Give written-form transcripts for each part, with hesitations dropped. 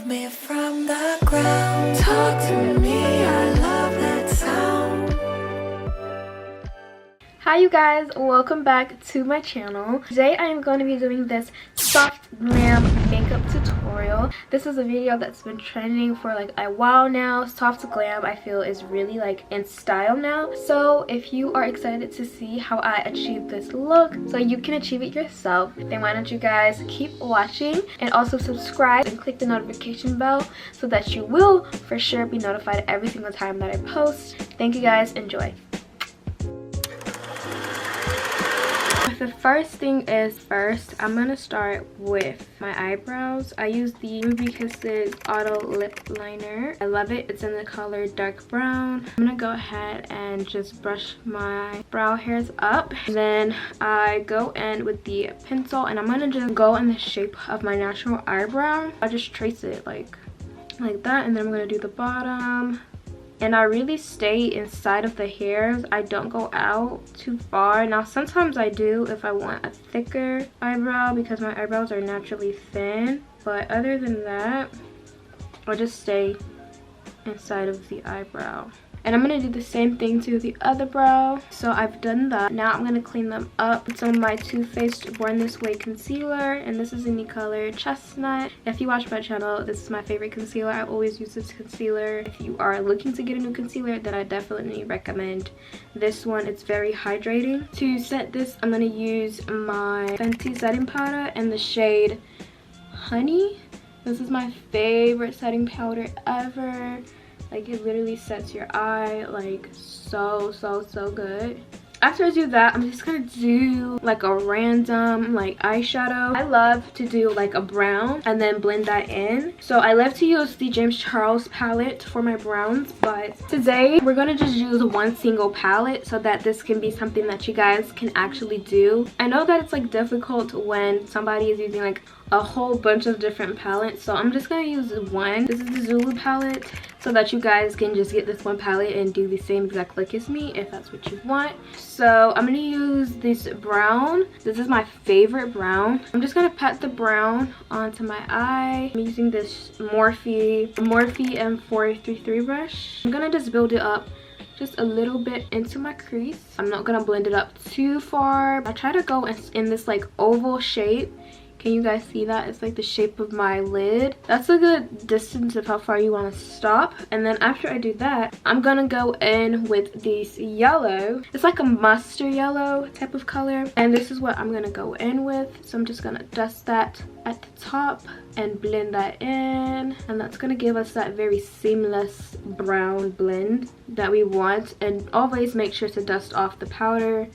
move me from the ground. Talk to me, I love that sound. Hi you guys, welcome back to my channel. Today I am going to be doing this soft glam makeup tutorial. This is a video that's been trending for like a while now. Soft glam I feel is really like in style now. So if you are excited to see how I achieve this look so you can achieve it yourself, then why don't you guys keep watching and also subscribe and click the notification bell so that you will for sure be notified every single time that I post. Thank you guys, enjoy. The first thing is first, I'm going to start with my eyebrows. I use the Juvia Auto Lip Liner. I love it. It's in the color dark brown. I'm going to go ahead and just brush my brow hairs up. And then I go in with the pencil and I'm going to just go in the shape of my natural eyebrow. I'll just trace it like that, and then I'm going to do the bottom. And I really stay inside of the hairs. I don't go out too far. Now sometimes I do if I want a thicker eyebrow because my eyebrows are naturally thin. But other than that, I'll just stay inside of the eyebrow. And I'm going to do the same thing to the other brow. So I've done that. Now I'm going to clean them up with some of my Too Faced Born This Way concealer. And this is in the color Chestnut. If you watch my channel, this is my favorite concealer. I always use this concealer. If you are looking to get a new concealer, then I definitely recommend this one. It's very hydrating. To set this, I'm going to use my Fenty setting powder in the shade Honey. This is my favorite setting powder ever. Like, it literally sets your eye like so good. After I do that, I'm just gonna do like a random like eyeshadow. I love to do like a brown and then blend that in. So I love to use the James Charles palette for my browns, but today we're gonna just use one single palette so that this can be something that you guys can actually do. I know that it's like difficult when somebody is using like a whole bunch of different palettes, so I'm just gonna use one. This is the Zulu palette, so that you guys can just get this one palette and do the same exact look as me if that's what you want. So I'm gonna use this brown. This is my favorite brown. I'm just gonna pat the brown onto my eye. I'm using this Morphe M433 brush. I'm gonna just build it up just a little bit into my crease. I'm not gonna blend it up too far. I try to go in this like oval shape. Can you guys see that? It's like the shape of my lid. That's a good distance of how far you want to stop. And then after I do that, I'm gonna go in with this yellow. It's like a mustard yellow type of color. And this is what I'm gonna go in with. So I'm just gonna dust that at the top and blend that in. And that's gonna give us that very seamless brown blend that we want. And always make sure to dust off the powder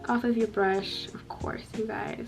off of your brush, of course, you guys.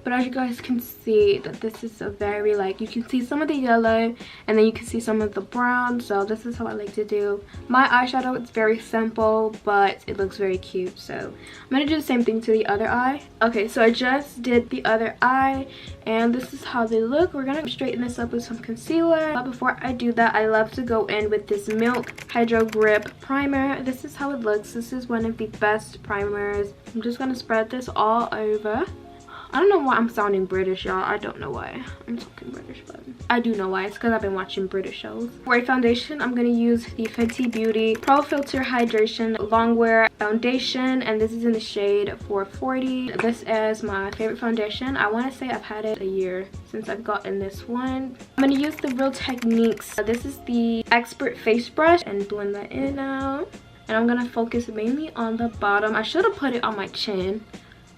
But as you guys can see, that this is a very like, you can see some of the yellow and then you can see some of the brown. So this is how I like to do my eyeshadow. It's very simple, but it looks very cute. So I'm gonna do the same thing to the other eye. Okay, so I just did the other eye and this is how they look. We're gonna straighten this up with some concealer, but before I do that, I love to go in with this Milk Hydro Grip primer. This is how it looks. This is one of the best primers. I'm just gonna spread this all over. I don't know why I'm sounding British, y'all. I don't know why I'm talking British, but I do know why. It's because I've been watching British shows. For a foundation, I'm going to use the Fenty Beauty Pro Filt'r Hydration Longwear Foundation, and this is in the shade 440. This is my favorite foundation. I want to say I've had it a year since I've gotten this one. I'm going to use the Real Techniques. This is the Expert Face Brush and blend that in now. And I'm going to focus mainly on the bottom. I should have put it on my chin.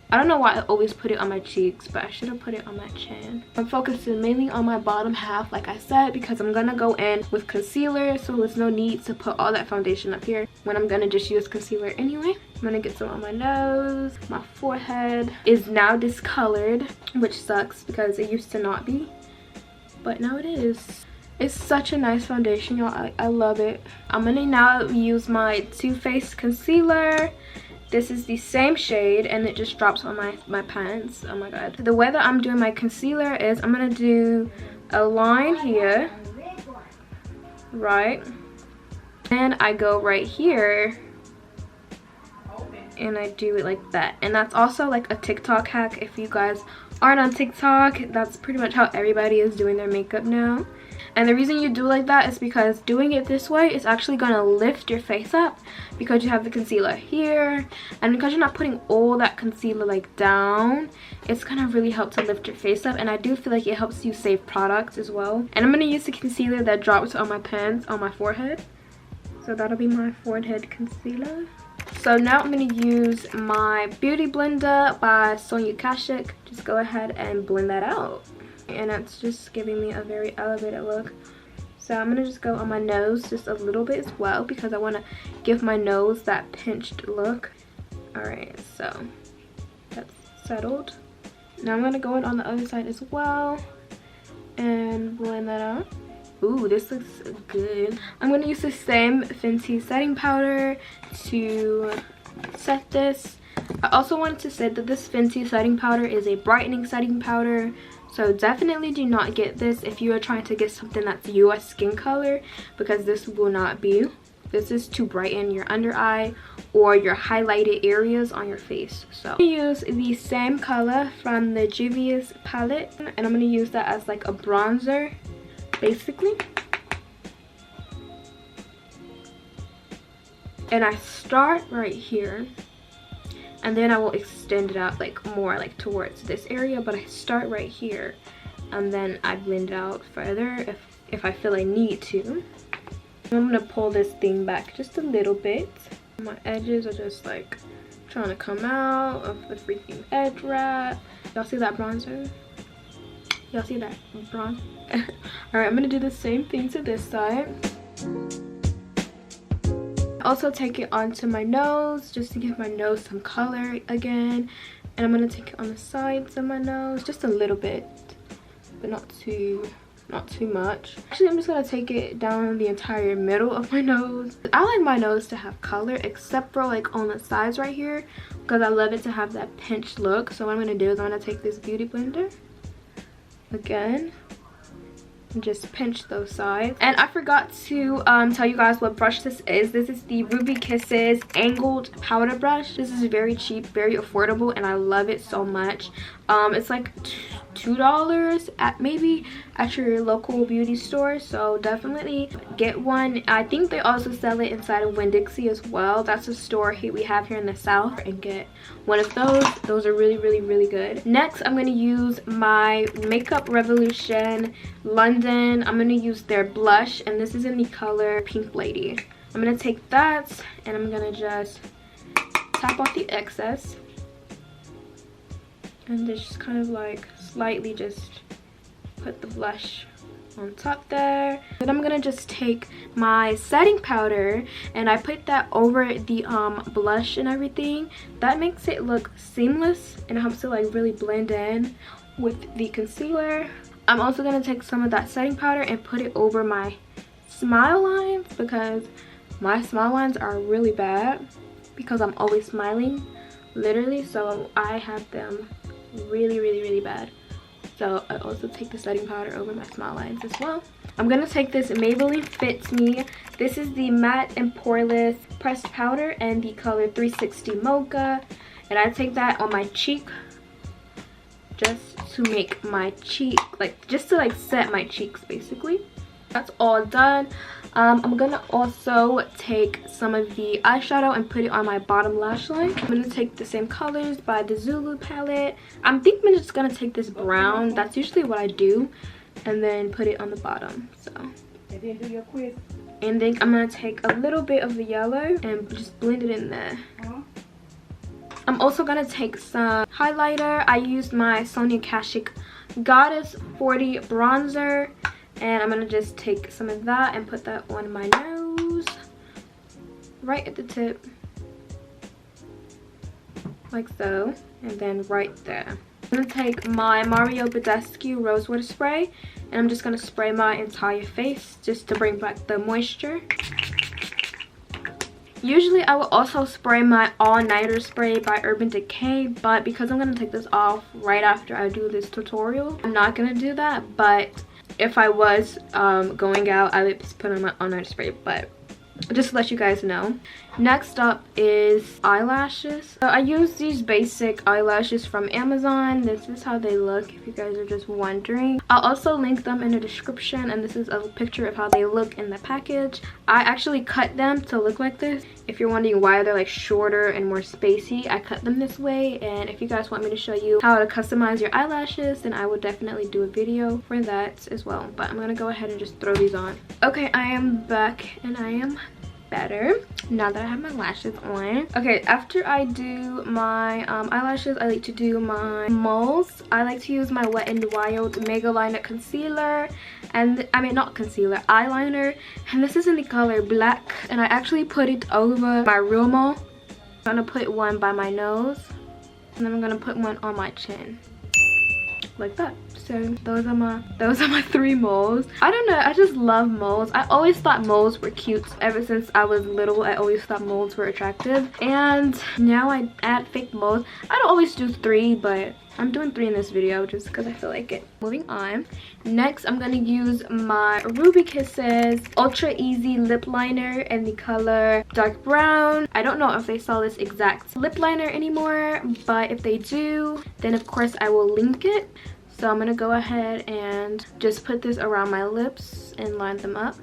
I don't know why I always put it on my cheeks, but I should have put it on my chin. I'm focusing mainly on my bottom half, like I said, because I'm gonna go in with concealer, so there's no need to put all that foundation up here when I'm gonna just use concealer anyway. I'm gonna get some on my nose. My forehead is now discolored, which sucks because it used to not be, but now it is. It's such a nice foundation, y'all. I love it. I'm gonna now use my Too Faced concealer. This is the same shade and it just drops on my pants. Oh my god. The way that I'm doing my concealer is I'm gonna do a line here, right? And I go right here and I do it like that. And that's also like a TikTok hack. If you guys aren't on TikTok, that's pretty much how everybody is doing their makeup now. And the reason you do like that is because doing it this way is actually going to lift your face up, because you have the concealer here, and because you're not putting all that concealer like down, it's going to really help to lift your face up. And I do feel like it helps you save products as well. And I'm going to use the concealer that drops on my pants on my forehead. So that'll be my forehead concealer. So now I'm going to use my Beauty Blender by Sonia Kashuk. Just go ahead and blend that out. And it's just giving me a very elevated look. So I'm going to just go on my nose just a little bit as well, because I want to give my nose that pinched look. Alright, so that's settled. Now I'm going to go in on the other side as well and blend that out. Ooh, this looks good. I'm going to use the same Fenty setting powder to set this. I also wanted to say that this Fenty setting powder is a brightening setting powder. So definitely do not get this if you are trying to get something that's your skin color, because this will not be. This is to brighten your under eye or your highlighted areas on your face. So I'm going to use the same color from the Juvia's palette, and I'm going to use that as like a bronzer, basically. And I start right here, and then I will extend it out like more like towards this area, but I start right here and then I blend it out further if I feel I need to. I'm gonna pull this thing back just a little bit. My edges are just like trying to come out of the freaking edge wrap. Y'all see that bronzer? Y'all see that bronze? Alright, I'm gonna do the same thing to this side. Also take it onto my nose just to give my nose some color again, and I'm going to take it on the sides of my nose just a little bit, but not too much. Actually, I'm just going to take it down the entire middle of my nose. I like my nose to have color, except for like on the sides right here, because I love it to have that pinched look. So what I'm going to do is I'm going to take this Beauty Blender again and just pinch those sides. And I forgot to tell you guys what brush this is. This is the Ruby Kisses angled powder brush. This is very cheap, very affordable, and I love it so much. It's like $2 at your local beauty store, so definitely get one. I think they also sell it inside of Winn-Dixie as well. That's a store we have here in the South, and get one of those. Those are really good. Next, I'm going to use my Makeup Revolution London. I'm going to use their blush, and this is in the color Pink Lady. I'm going to take that and I'm going to just tap off the excess and just kind of like slightly just put the blush on top there. Then I'm gonna just take my setting powder and I put that over the blush and everything. That makes it look seamless and helps it like really blend in with the concealer. I'm also gonna take some of that setting powder and put it over my smile lines, because my smile lines are really bad because I'm always smiling, literally, so I have them really bad. So I also take the setting powder over my smile lines as well. I'm gonna take this Maybelline Fit Me. This is the matte and poreless pressed powder and the color 360 Mocha, and I take that on my cheek just to make my cheek just to set my cheeks basically. That's all done. I'm gonna also take some of the eyeshadow and put it on my bottom lash line. I'm gonna take the same colors by the Zulu palette. I'm thinking I'm just gonna take this brown. That's usually what I do, and then put it on the bottom. So, and then I'm gonna take a little bit of the yellow and just blend it in there. I'm also gonna take some highlighter. I used my Sonia Kashuk Goddess 40 bronzer. And I'm going to just take some of that and put that on my nose, right at the tip, like so, and then right there. I'm going to take my Mario Badescu Rose Water Spray, and I'm just going to spray my entire face just to bring back the moisture. Usually I will also spray my All Nighter spray by Urban Decay, but because I'm going to take this off right after I do this tutorial, I'm not going to do that. But if I was going out, I would just put on my All Nighter spray, but just to let you guys know. Next up is eyelashes. So I use these basic eyelashes from Amazon. This is how they look, if you guys are just wondering. I'll also link them in the description, and this is a picture of how they look in the package. I actually cut them to look like this. If you're wondering why they're like shorter and more spacey, I cut them this way. And if you guys want me to show you how to customize your eyelashes, then I would definitely do a video for that as well. But I'm gonna go ahead and just throw these on. Okay, I am back and I am better now that I have my lashes on. Okay, after I do my eyelashes, I like to do my moles. I like to use my Wet n Wild Megaliner concealer, and I mean not concealer, eyeliner, and this is in the color black, and I actually put it over my real mole. I'm gonna put one by my nose, and then I'm gonna put one on my chin like that. So those are my 3 moles. I don't know, I just love moles. I always thought moles were cute. Ever since I was little, I always thought moles were attractive, and now I add fake moles. I don't always do 3, but I'm doing 3 in this video just because I feel like it. Moving on. Next, I'm gonna use my Ruby Kisses Ultra Easy Lip Liner in the color dark brown. I don't know if they sell this exact lip liner anymore, but if they do, then of course I will link it. So I'm gonna go ahead and just put this around my lips and line them up.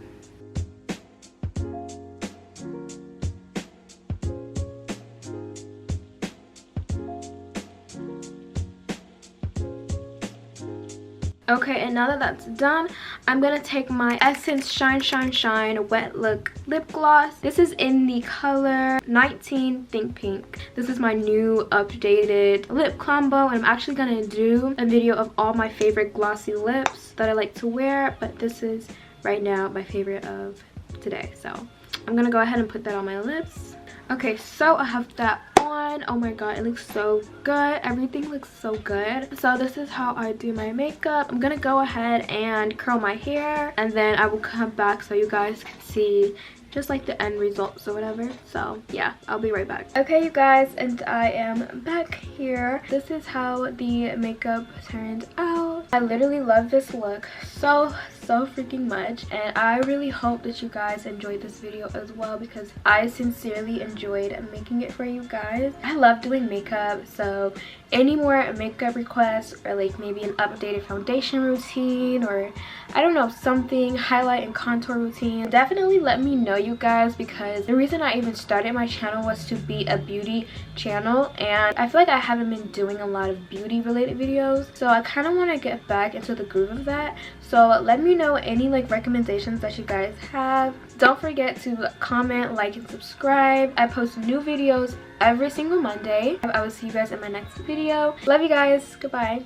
Okay, and now that that's done, I'm gonna take my Essence Shine Shine Shine Wet Look lip gloss. This is in the color 19 Think Pink. This is my new updated lip combo, and I'm actually gonna do a video of all my favorite glossy lips that I like to wear, but this is right now my favorite of today. So I'm gonna go ahead and put that on my lips. Okay, so I have that on. Oh my god, it looks so good. Everything looks so good. So this is how I do my makeup. I'm gonna go ahead and curl my hair, and then I will come back so you guys can see just like the end results or whatever. So yeah, I'll be right back. Okay, you guys, and I am back here. This is how the makeup turned out. I literally love this look so freaking much, and I really hope that you guys enjoyed this video as well, because I sincerely enjoyed making it for you guys. I love doing makeup, so any more makeup requests, or like maybe an updated foundation routine, or I don't know, something, highlight and contour routine, definitely let me know, you guys, because the reason I even started my channel was to be a beauty channel, and I feel like I haven't been doing a lot of beauty related videos, so I kind of want to get back into the groove of that. So let me know any like recommendations that you guys have. Don't forget to comment, like, and subscribe. I post new videos every single Monday. I will see you guys in my next video. Love you guys. Goodbye.